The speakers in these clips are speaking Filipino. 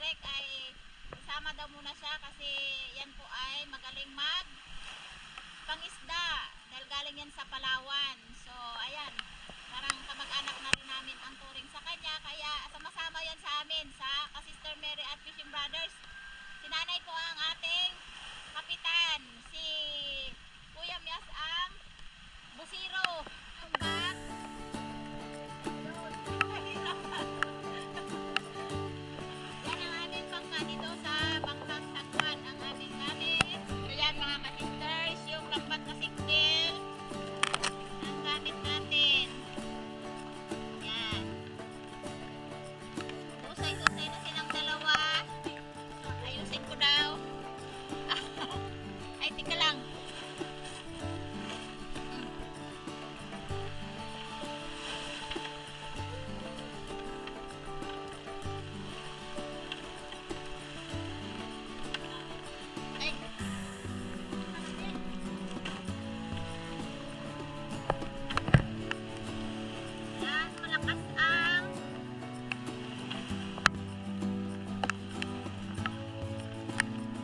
Derek ay isama daw muna siya kasi yan po ay magaling mag pangisda dahil galing yan sa Palawan. So ayan, parang kamag-anak na rin namin ang turing sa kanya, kaya sama-sama yan sa amin sa Sister Mary at Fishing Brothers. Si nanay po ang ating kapitan, si Kuya Mias ang busiro. Ang bag yan ang aming pangka dito sa Bangkang Tagwan, ang aming gamit. Ayan mga ka-sisters, yung lambat na single ang gamit natin. Yan. Usay-usay na silang dalawa. Ayusin ko daw. Ay, tika lang. Ay. Yan, malakas ang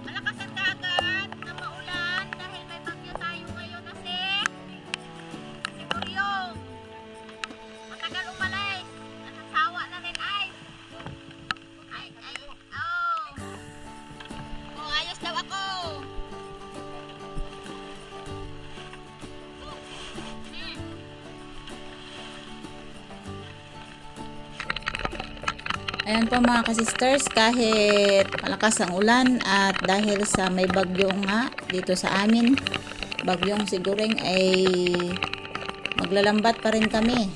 malakas ang dagat na maulan dahil may bagyo tayo ngayon na si Buryong. Matagal umalis. Nasasawa na rin ay. Oh. Oh, ayos daw ako. Hmm. Ayan po mga kasisters, kahit malakas ang ulan at dahil sa may bagyo nga dito sa amin, bagyong Siguring, ay maglalambat pa rin kami.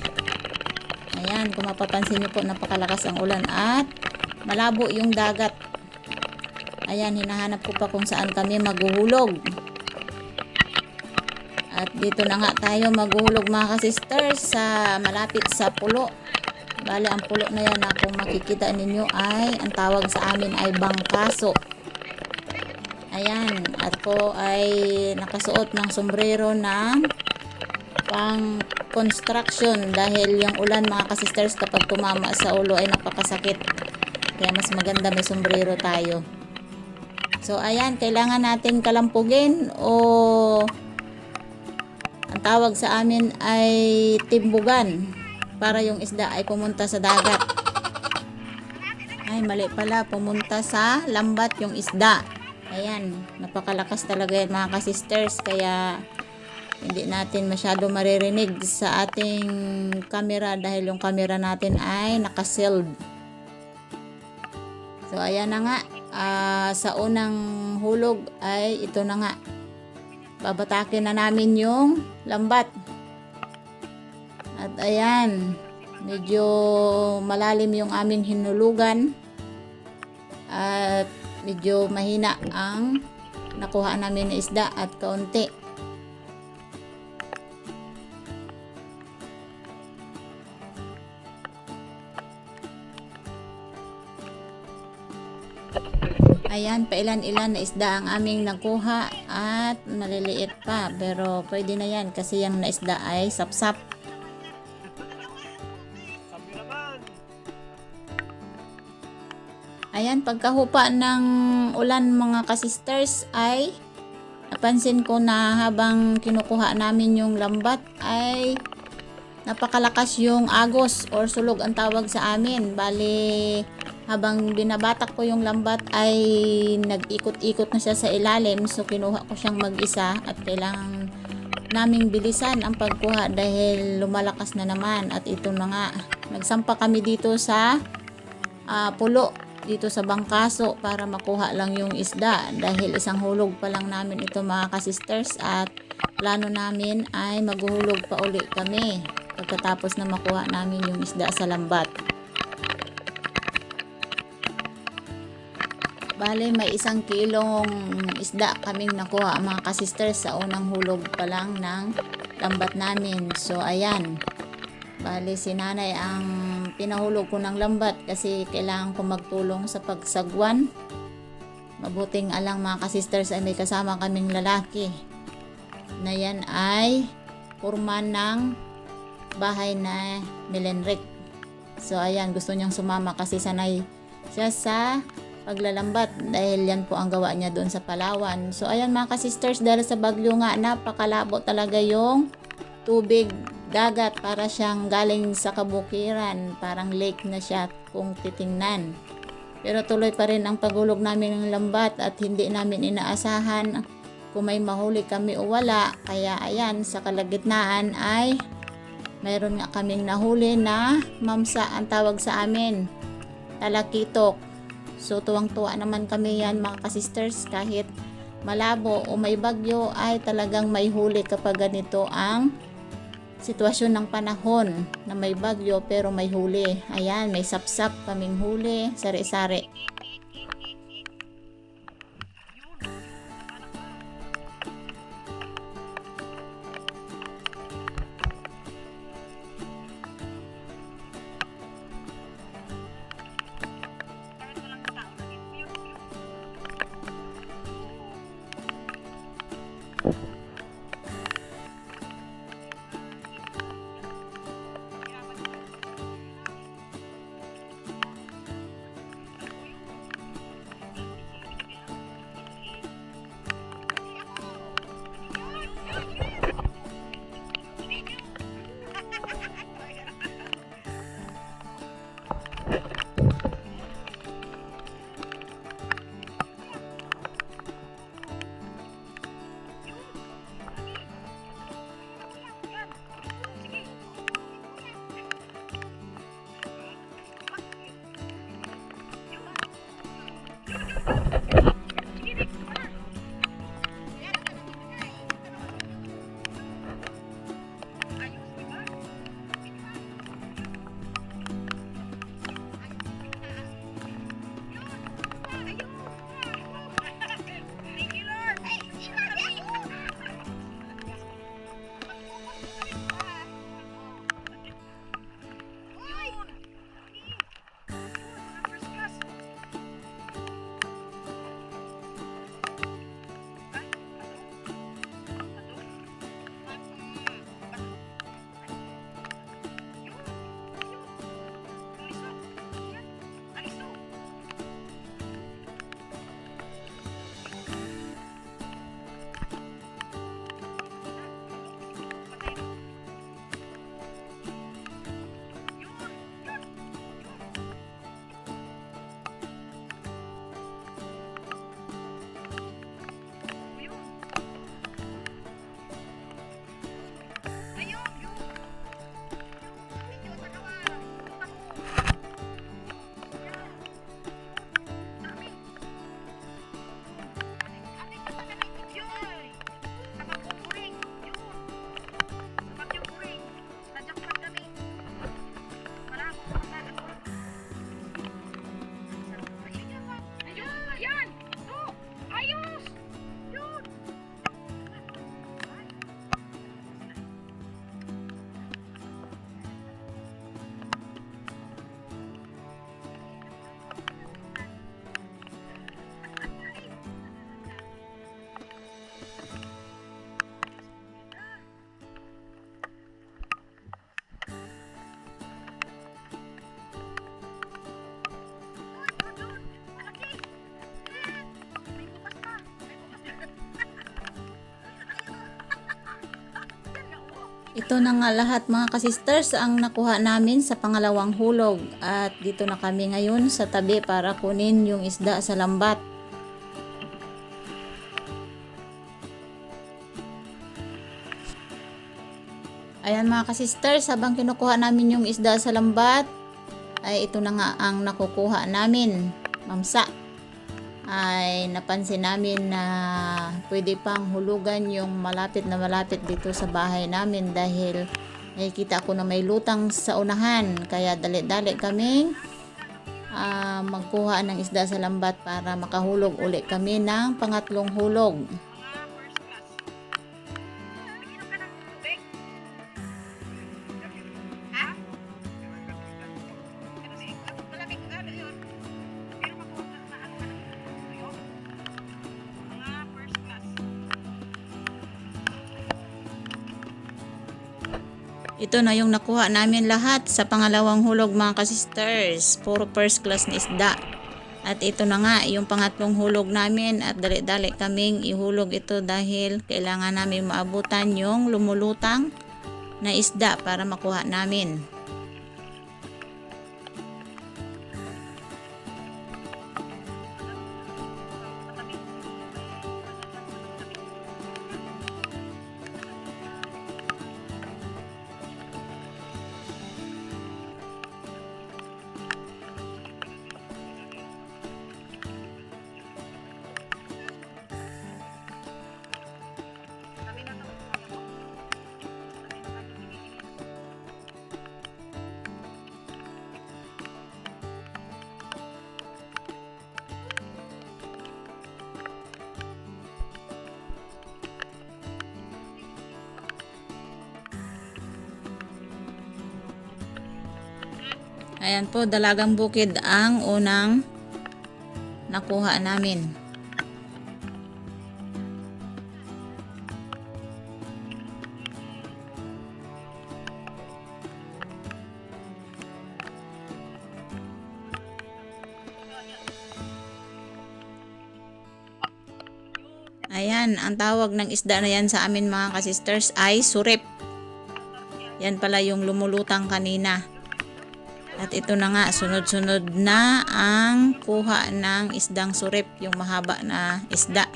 Ayan, kung mapapansin nyo po, napakalakas ang ulan at malabo yung dagat. Ayan, hinahanap ko pa kung saan kami maghuhulog. At dito na nga tayo maghuhulog mga kasisters, sa malapit sa pulo. Bale, ang pulo na yan na kung makikita ninyo ay, ang tawag sa amin ay bangkaso. Ayan, at po ay nakasuot ng sombrero ng pang construction dahil yung ulan mga kasisters kapag tumama sa ulo ay napakasakit. Kaya mas maganda may sombrero tayo. So ayan, kailangan natin kalampugin o ang tawag sa amin ay timbugan para yung isda ay pumunta sa dagat. Ay, mali pala, pumunta sa lambat yung isda. Ayan, napakalakas talaga yan mga kasisters, kaya hindi natin masyado maririnig sa ating camera dahil yung camera natin ay nakasealed. So ayan na nga, sa unang hulog ay ito na nga, babatakin na namin yung lambat. At ayan, medyo malalim yung aming hinulugan at medyo mahina ang nakuha namin na isda at kaunti. Ayan, pailan-ilan na isda ang aming nakuha at maliliit pa, pero pwede na yan kasi yung na isda ay sapsap. Ayan, pagkahupa ng ulan mga kasisters ay napansin ko na habang kinukuha namin yung lambat ay napakalakas yung agos or sulog ang tawag sa amin. Bali, habang binabatak ko yung lambat ay nag-ikot-ikot na siya sa ilalim, so kinuha ko siyang mag-isa at kailangan naming bilisan ang pagkuha dahil lumalakas na naman. At ito na nga, nagsampa kami dito sa pulo dito sa bangkaso para makuha lang yung isda dahil isang hulog pa lang namin ito mga kasisters at plano namin ay maghuhulog pa uli kami pagkatapos na makuha namin yung isda sa lambat. Bale, may 1 kilong isda kaming nakuha mga kasisters sa unang hulog pa lang ng lambat namin. So ayan, bale si nanay ang pinahulog ko ng lambat kasi kailangan ko magtulong sa pagsagwan. Mabuting alang mga kasisters ay may kasama kaming lalaki na yan ay foreman ng bahay na Milenric. So ayan, gusto niyang sumama kasi sanay siya sa paglalambat dahil yan po ang gawa niya doon sa Palawan. So ayan mga ka-sisters, dahil sa bagyo nga napakalabo talaga yung tubig dagat, para siyang galing sa kabukiran, parang lake na siya kung titingnan. Pero tuloy pa rin ang paghulog namin ng lambat at hindi namin inaasahan kung may mahuli kami o wala. Kaya ayan, sa kalagitnaan ay mayroon nga kaming nahuli na mamsa ang tawag sa amin, talakitok. So tuwang-tuwa naman kami yan mga ka-sisters, kahit malabo o may bagyo ay talagang may huli kapag ganito ang sitwasyon ng panahon na may bagyo pero may huli. Ayan, may sapsap kaming huli, sari-sari. Ito na nga lahat mga ka-sisters ang nakuha namin sa pangalawang hulog, at dito na kami ngayon sa tabi para kunin yung isda sa lambat. Ayan mga ka-sisters, habang kinukuha namin yung isda sa lambat ay ito na nga ang nakukuha namin, mamsa. Ay napansin namin na pwede pang hulugan yung malapit na malapit dito sa bahay namin, dahil nakikita ko na may lutang sa unahan, kaya dali-dali kami magkuha ng isda sa lambat para makahulog uli kami ng pangatlong hulog. Ito na yung nakuha namin lahat sa pangalawang hulog mga ka-sisters. Puro first class na isda. At ito na nga, yung pangatlong hulog namin at dali-dali kaming ihulog ito dahil kailangan namin maabutan yung lumulutang na isda para makuha namin. Ayan po, dalagang bukid ang unang nakuha namin. Ayan, ang tawag ng isda na yan sa amin mga kasisters ay surip. Yan pala yung lumulutang kanina. At ito na nga, sunod-sunod na ang kuha ng isdang surip, yung mahaba na isda.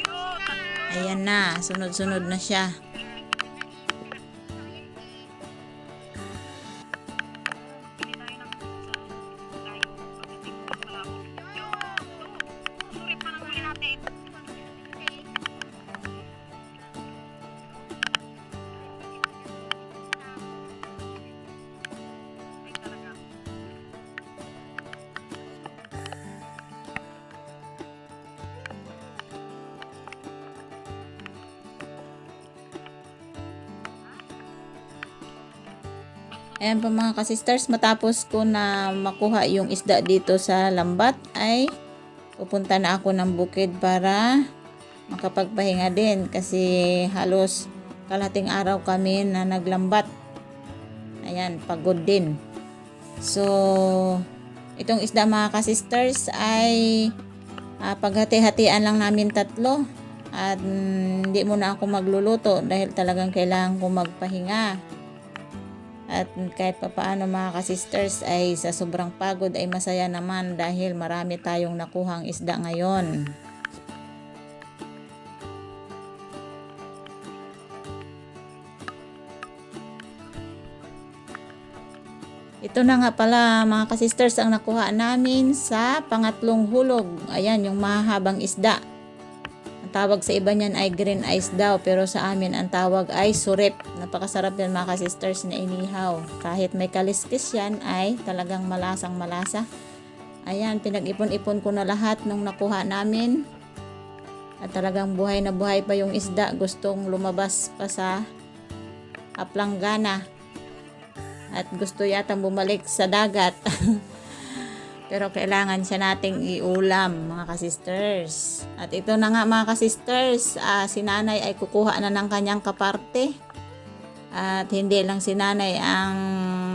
Ayan na, sunod-sunod na siya. Ayan po mga kasisters, matapos ko na makuha yung isda dito sa lambat ay pupunta na ako ng bukid para makapagpahinga din kasi halos kalahating araw kami na naglambat. Ayan, pagod din. So, itong isda mga kasisters ay paghati-hatian lang namin tatlo at hindi muna ako magluluto dahil talagang kailangan ko magpahinga. At kahit papaano mga kasisters ay sa sobrang pagod ay masaya naman dahil marami tayong nakuhang isda ngayon. Ito na nga pala mga kasisters ang nakuha namin sa pangatlong hulog. Ayan yung mahabang isda. Ang tawag sa iba niyan ay green ice daw, pero sa amin ang tawag ay surip. Napakasarap yan mga kasisters na inihaw. Kahit may kaliskis yan ay talagang malasang malasa. Ayan, pinag-ipon-ipon ko na lahat nung nakuha namin. At talagang buhay na buhay pa yung isda. Gustong lumabas pa sa aplanggana. At gusto yatang bumalik sa dagat. Pero kailangan siya nating iulam mga kasisters. At ito na nga mga kasisters, si nanay ay kukuha na ng kanyang kaparte. At hindi lang si nanay ang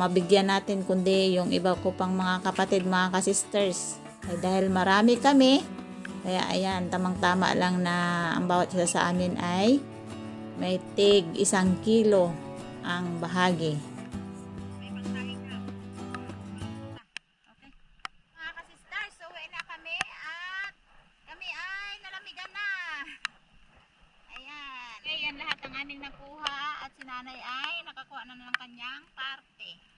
mabigyan natin kundi yung iba ko pang mga kapatid mga kasisters. Ay dahil marami kami, kaya ayan, tamang-tama lang na ang bawat isa sa amin ay may tig 1 kilo ang bahagi. Ayan lahat ang aming nakuha at si nanay ay nakakuha na ng kanyang parte.